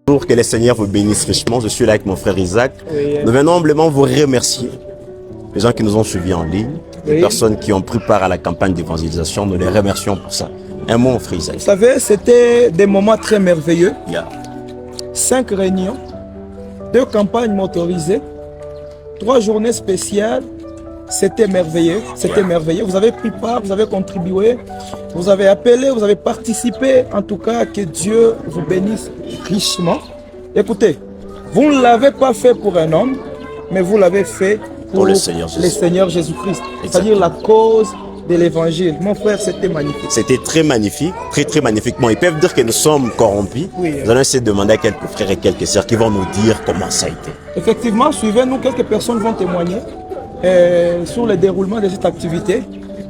Pour que le Seigneur vous bénisse richement, je suis là avec mon frère Isaac. Oui. Nous venons humblement vous remercier. Les gens qui nous ont suivis en ligne, les Oui. personnes qui ont pris part à la campagne d'évangélisation, nous les remercions pour ça. Un mot, mon frère Isaac. Vous savez, c'était des moments très merveilleux. Yeah. 5 réunions, 2 campagnes motorisées, 3 journées spéciales. C'était merveilleux, c'était merveilleux. Vous avez pris part, vous avez contribué, vous avez appelé, vous avez participé. En tout cas, que Dieu vous bénisse richement. Écoutez, vous ne l'avez pas fait pour un homme, mais vous l'avez fait pour le Seigneur Jésus. le Seigneur Jésus-Christ. Exactement. C'est-à-dire la cause de l'évangile. Mon frère, c'était magnifique. C'était très magnifique, très magnifiquement. Ils peuvent dire que nous sommes corrompus. Oui. Nous allons essayer de demander à quelques frères et quelques sœurs qui vont nous dire comment ça a été. Effectivement, suivez-nous, quelques personnes vont témoigner sur le déroulement de cette activité.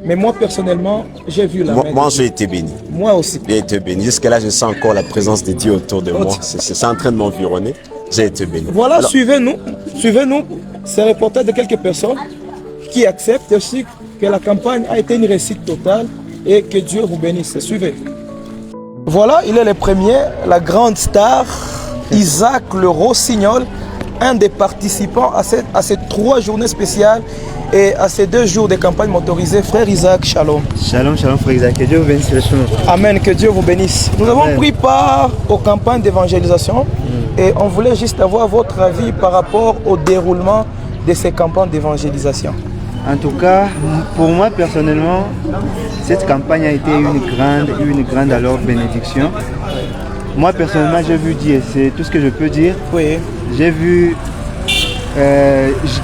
Mais moi, personnellement, j'ai vu la main de Moi, Dieu. j'ai été béni. Moi aussi. J'ai été béni. Jusqu'à là, je sens encore la présence de Dieu autour de moi. C'est en train de m'environner. J'ai été béni. Voilà, Alors, suivez-nous. Suivez-nous ces reportages de quelques personnes qui acceptent aussi que la campagne a été une réussite totale et que Dieu vous bénisse. Suivez. Voilà, il est le premier, la grande star, Isaac le Rossignol, un des participants à ces 3 journées spéciales et à ces 2 jours de campagne motorisée. Frère Isaac, shalom. Shalom, shalom frère Isaac, que Dieu vous bénisse richement. Amen, que Dieu vous bénisse. Nous avons pris part aux campagnes d'évangélisation et on voulait juste avoir votre avis par rapport au déroulement de ces campagnes d'évangélisation. En tout cas, pour moi personnellement, cette campagne a été une grande alors bénédiction. Moi personnellement, j'ai vu Dieu, c'est tout ce que je peux dire. Oui, J'ai vu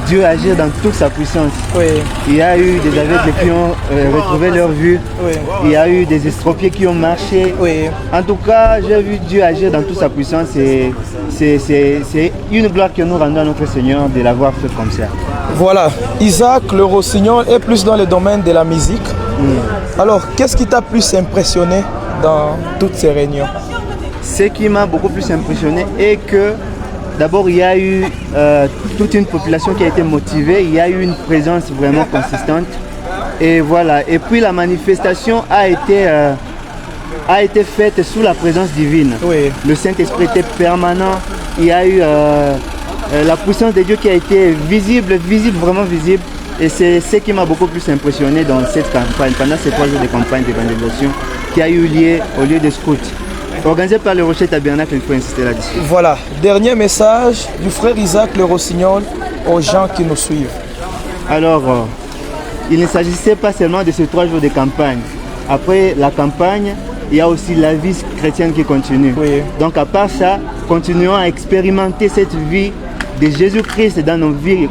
Dieu agir dans toute sa puissance. oui, Il y a eu des aveugles qui ont retrouvé leur vue. oui, Il y a eu des estropiés qui ont marché. oui. En tout cas, j'ai vu Dieu agir dans toute sa puissance et c'est une gloire que nous rendons à notre Seigneur de l'avoir fait comme ça. Voilà, Isaac le Rossignol est plus dans le domaine de la musique. Alors, qu'est-ce qui t'a plus impressionné dans toutes ces réunions? Ce qui m'a beaucoup plus impressionné est que d'abord il y a eu toute une population qui a été motivée, il y a eu une présence vraiment consistante et voilà. Et puis la manifestation a été faite sous la présence divine. Oui. Le Saint-Esprit était permanent, il y a eu la puissance de Dieu qui a été visible, vraiment visible. Et c'est ce qui m'a beaucoup plus impressionné dans cette campagne, pendant ces 3 jours de campagne d'évangélisation qui a eu lieu au lieu de scout. Organisé par le Rocher Tabernacle, il faut insister là-dessus. Voilà, dernier message du frère Isaac le Rossignol aux gens qui nous suivent. Alors, il ne s'agissait pas seulement de ces 3 jours de campagne. Après la campagne, il y a aussi la vie chrétienne qui continue. Oui. Donc à part ça, continuons à expérimenter cette vie de Jésus-Christ dans nos vies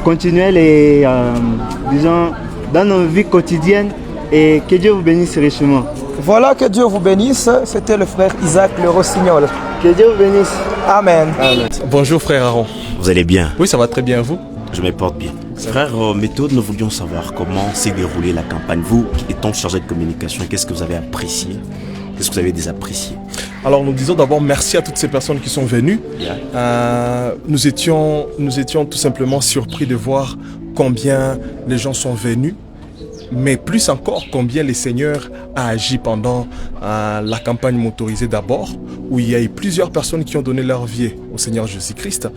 continuelles et disons dans nos vies quotidiennes et que Dieu vous bénisse richement. Voilà, que Dieu vous bénisse. C'était le frère Isaac le Rossignol. Que Dieu vous bénisse. Amen. Bonjour frère Aaron. vous allez bien? Oui, ça va très bien, vous? Je me porte bien. Frère Méthode, nous voulions savoir comment s'est déroulée la campagne. Vous, étant chargé de communication, qu'est-ce que vous avez apprécié? Qu'est-ce que vous avez désapprécié? Alors nous disons d'abord merci à toutes ces personnes qui sont venues. Nous étions tout simplement surpris de voir combien les gens sont venus, mais plus encore combien le Seigneur a agi pendant la campagne motorisée d'abord, où il y a eu plusieurs personnes qui ont donné leur vie au Seigneur Jésus-Christ.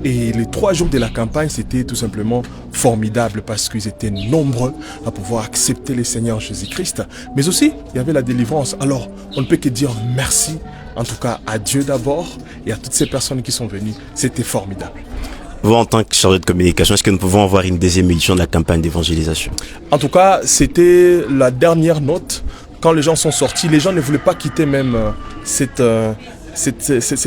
Et les 3 jours de la campagne, c'était tout simplement formidable parce qu'ils étaient nombreux à pouvoir accepter le Seigneur Jésus-Christ. Mais aussi, il y avait la délivrance. Alors, on ne peut que dire merci, en tout cas à Dieu d'abord et à toutes ces personnes qui sont venues. C'était formidable. Vous, en tant que chargé de communication, est-ce que nous pouvons avoir une deuxième édition de la campagne d'évangélisation? En tout cas, c'était la dernière note. Quand les gens sont sortis, les gens ne voulaient pas quitter même cet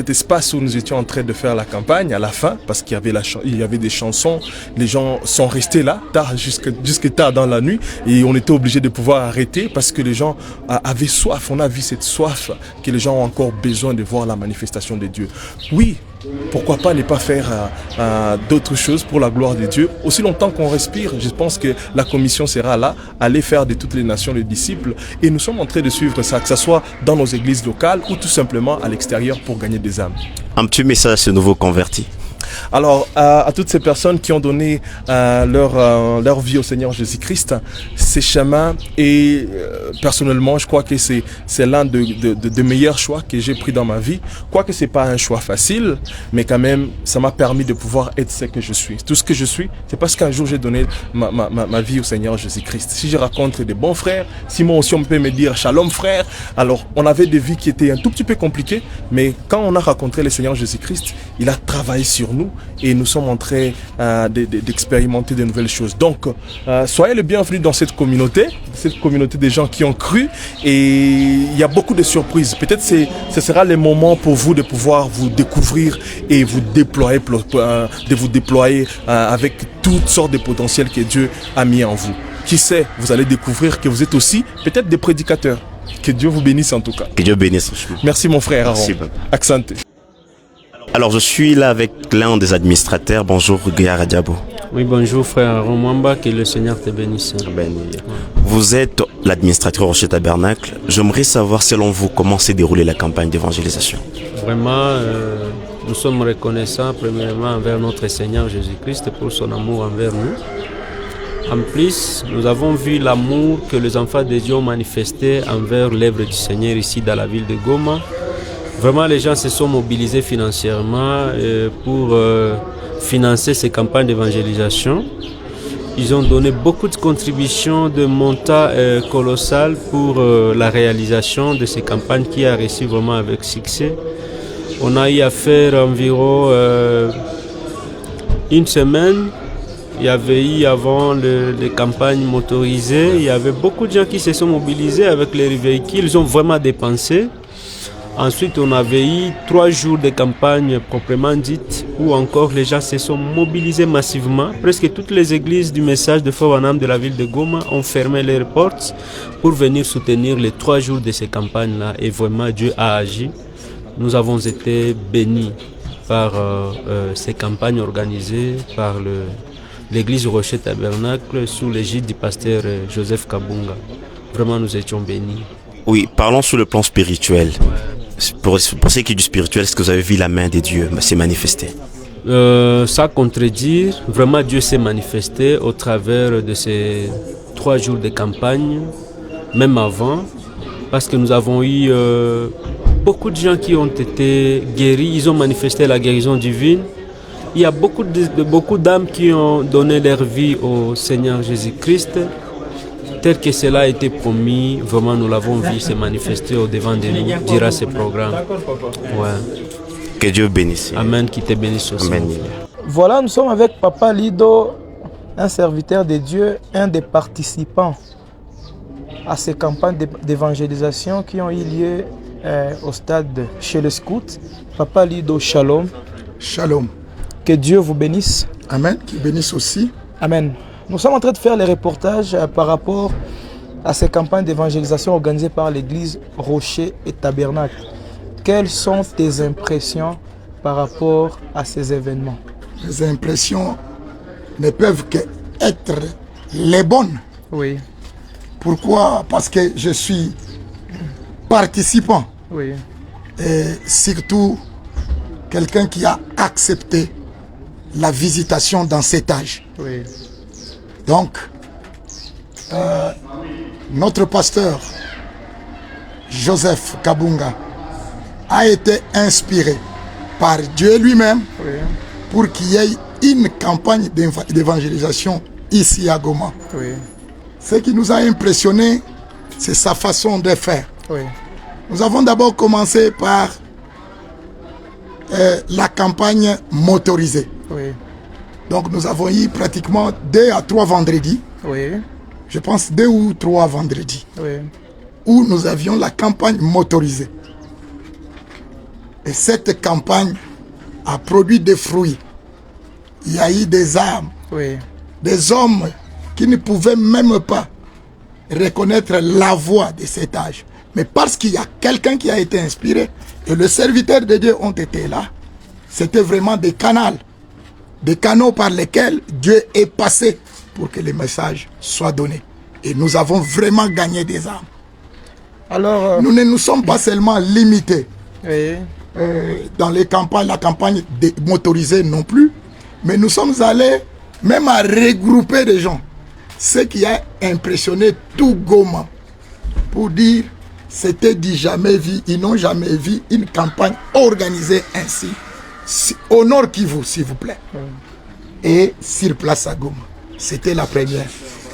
espace où nous étions en train de faire la campagne à la fin, parce qu'il y avait des chansons. Les gens sont restés là tard, jusque tard dans la nuit, et on était obligé de pouvoir arrêter parce que les gens avaient soif. On a vu cette soif que les gens ont encore besoin de voir la manifestation de Dieu. Oui, pourquoi pas ne pas faire d'autres choses pour la gloire de Dieu. Aussi longtemps qu'on respire, je pense que la commission sera là, aller faire de toutes les nations les disciples, et nous sommes en train de suivre ça, que ce soit dans nos églises locales ou tout simplement à l'extérieur pour gagner des âmes. Un petit message à ces nouveaux convertis. Alors, à toutes ces personnes qui ont donné leur vie au Seigneur Jésus-Christ, ces chemins et personnellement, je crois que c'est l'un des meilleurs choix que j'ai pris dans ma vie. Quoique ce n'est pas un choix facile, mais quand même, ça m'a permis de pouvoir être ce que je suis. Tout ce que je suis, c'est parce qu'un jour j'ai donné ma vie au Seigneur Jésus-Christ. Si je rencontre des bons frères, si moi aussi on peut me dire Shalom frère, alors on avait des vies qui étaient un tout petit peu compliquées, mais quand on a rencontré le Seigneur Jésus-Christ, il a travaillé sur nous et nous sommes en train d'expérimenter de nouvelles choses. Donc, soyez le bienvenu dans cette communauté des gens qui ont cru, et il y a beaucoup de surprises. Peut-être ce sera le moment pour vous de pouvoir vous découvrir et vous déployer, avec toutes sortes de potentiels que Dieu a mis en vous. Qui sait, vous allez découvrir que vous êtes aussi peut-être des prédicateurs. Que Dieu vous bénisse en tout cas. Que Dieu bénisse. Merci mon frère Aaron. Merci. Accenté. Alors je suis là avec l'un des administrateurs. Bonjour Guyara Diabo. Oui, bonjour frère Aaron Mwamba, que le Seigneur te bénisse. Vous êtes l'administrateur au Rocher Tabernacle. J'aimerais savoir selon vous comment s'est déroulée la campagne d'évangélisation. Vraiment, nous sommes reconnaissants premièrement envers notre Seigneur Jésus-Christ pour son amour envers nous. En plus, nous avons vu l'amour que les enfants de Dieu ont manifesté envers l'œuvre du Seigneur ici dans la ville de Goma. Vraiment, les gens se sont mobilisés financièrement pour financer ces campagnes d'évangélisation. Ils ont donné beaucoup de contributions de montant colossal pour la réalisation de ces campagnes qui a reçu vraiment avec succès. On a eu à faire environ une semaine. Il y avait eu avant les campagnes motorisées, il y avait beaucoup de gens qui se sont mobilisés avec les véhicules, ils ont vraiment dépensé. Ensuite, on avait eu 3 jours de campagne proprement dite, où encore les gens se sont mobilisés massivement. Presque toutes les églises du message de Fort-Wanam de la ville de Goma ont fermé leurs portes pour venir soutenir les 3 jours de ces campagnes-là. Et vraiment, Dieu a agi. Nous avons été bénis par ces campagnes organisées par l'église Rocher Tabernacle sous l'égide du pasteur Joseph Kabunga. Vraiment, nous étions bénis. Oui, parlons sur le plan spirituel. Pour ce qui est du spirituel, est-ce que vous avez vu la main de Dieu s'est manifestée? Ça contredire, vraiment Dieu s'est manifesté au travers de ces 3 jours de campagne, même avant, parce que nous avons eu beaucoup de gens qui ont été guéris, ils ont manifesté la guérison divine. Il y a beaucoup d'âmes qui ont donné leur vie au Seigneur Jésus-Christ. Tel que cela a été promis, vraiment nous l'avons vu se manifester au devant de nous, durant ce programme. Ouais. Que Dieu bénisse. Amen, qui te bénisse aussi. Amen. Voilà, nous sommes avec Papa Lido, un serviteur de Dieu, un des participants à ces campagnes d'évangélisation qui ont eu lieu au stade chez les scouts. Papa Lido, shalom. Shalom. Que Dieu vous bénisse. Amen, qui bénisse aussi. Amen. Nous sommes en train de faire les reportages par rapport à ces campagnes d'évangélisation organisées par l'église Rocher et Tabernacle. Quelles sont tes impressions par rapport à ces événements? Les impressions ne peuvent qu'être les bonnes. Oui. Pourquoi? Parce que je suis participant. Oui. Et surtout, quelqu'un qui a accepté la visitation dans cet âge. Oui. Donc, notre pasteur, Joseph Kabunga, a été inspiré par Dieu lui-même pour qu'il y ait une campagne d'évangélisation ici à Goma. Oui. Ce qui nous a impressionné, c'est sa façon de faire. Oui. Nous avons d'abord commencé par la campagne motorisée. Oui. Donc nous avons eu pratiquement 2 à 3 vendredis. Oui. Je pense 2 ou 3 vendredis. Oui. Où nous avions la campagne motorisée. Et cette campagne a produit des fruits. Il y a eu des âmes, Oui. des hommes qui ne pouvaient même pas reconnaître la voix de cet âge. Mais parce qu'il y a quelqu'un qui a été inspiré et le serviteur de Dieu ont été là, c'était vraiment des canaux par lesquels Dieu est passé pour que les messages soient donnés. Et nous avons vraiment gagné des âmes. Alors, Nous ne nous sommes pas seulement limités oui. dans les campagnes, la campagne motorisée non plus, mais nous sommes allés même à regrouper des gens ce qui a impressionné tout Goma, pour dire, c'était dit jamais vu, ils n'ont jamais vu une campagne organisée ainsi, au Nord Kivu, s'il vous plaît, et sur place à Goma. C'était la première.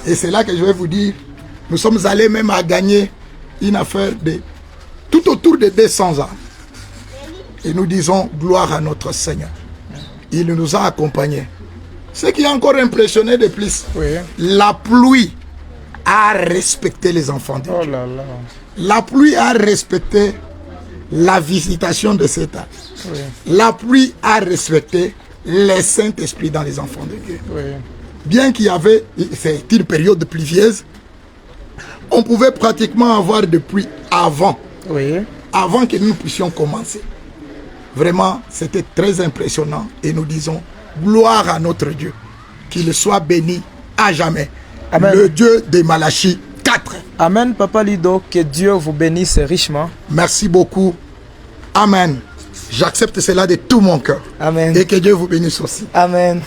Et c'est là que je vais vous dire, nous sommes allés même à gagner une affaire de tout autour de 200 ans. Et nous disons gloire à notre Seigneur. Il nous a accompagnés. Ce qui a encore impressionné de plus, la pluie a respecté les enfants de Dieu. Oh là là. La pluie a respecté la visitation de cet âge. Oui. La pluie a respecté le Saint-Esprit dans les enfants de Dieu. Oui. Bien qu'il y avait, c'est une période pluvieuse, on pouvait pratiquement avoir de pluie avant, Oui. avant que nous puissions commencer. Vraiment, c'était très impressionnant et nous disons gloire à notre Dieu, qu'il soit béni à jamais. Amen. Le Dieu de Malachie 4. Amen, Papa Lido, que Dieu vous bénisse richement. Merci beaucoup. Amen. J'accepte cela de tout mon cœur. Amen. Et que Dieu vous bénisse aussi. Amen.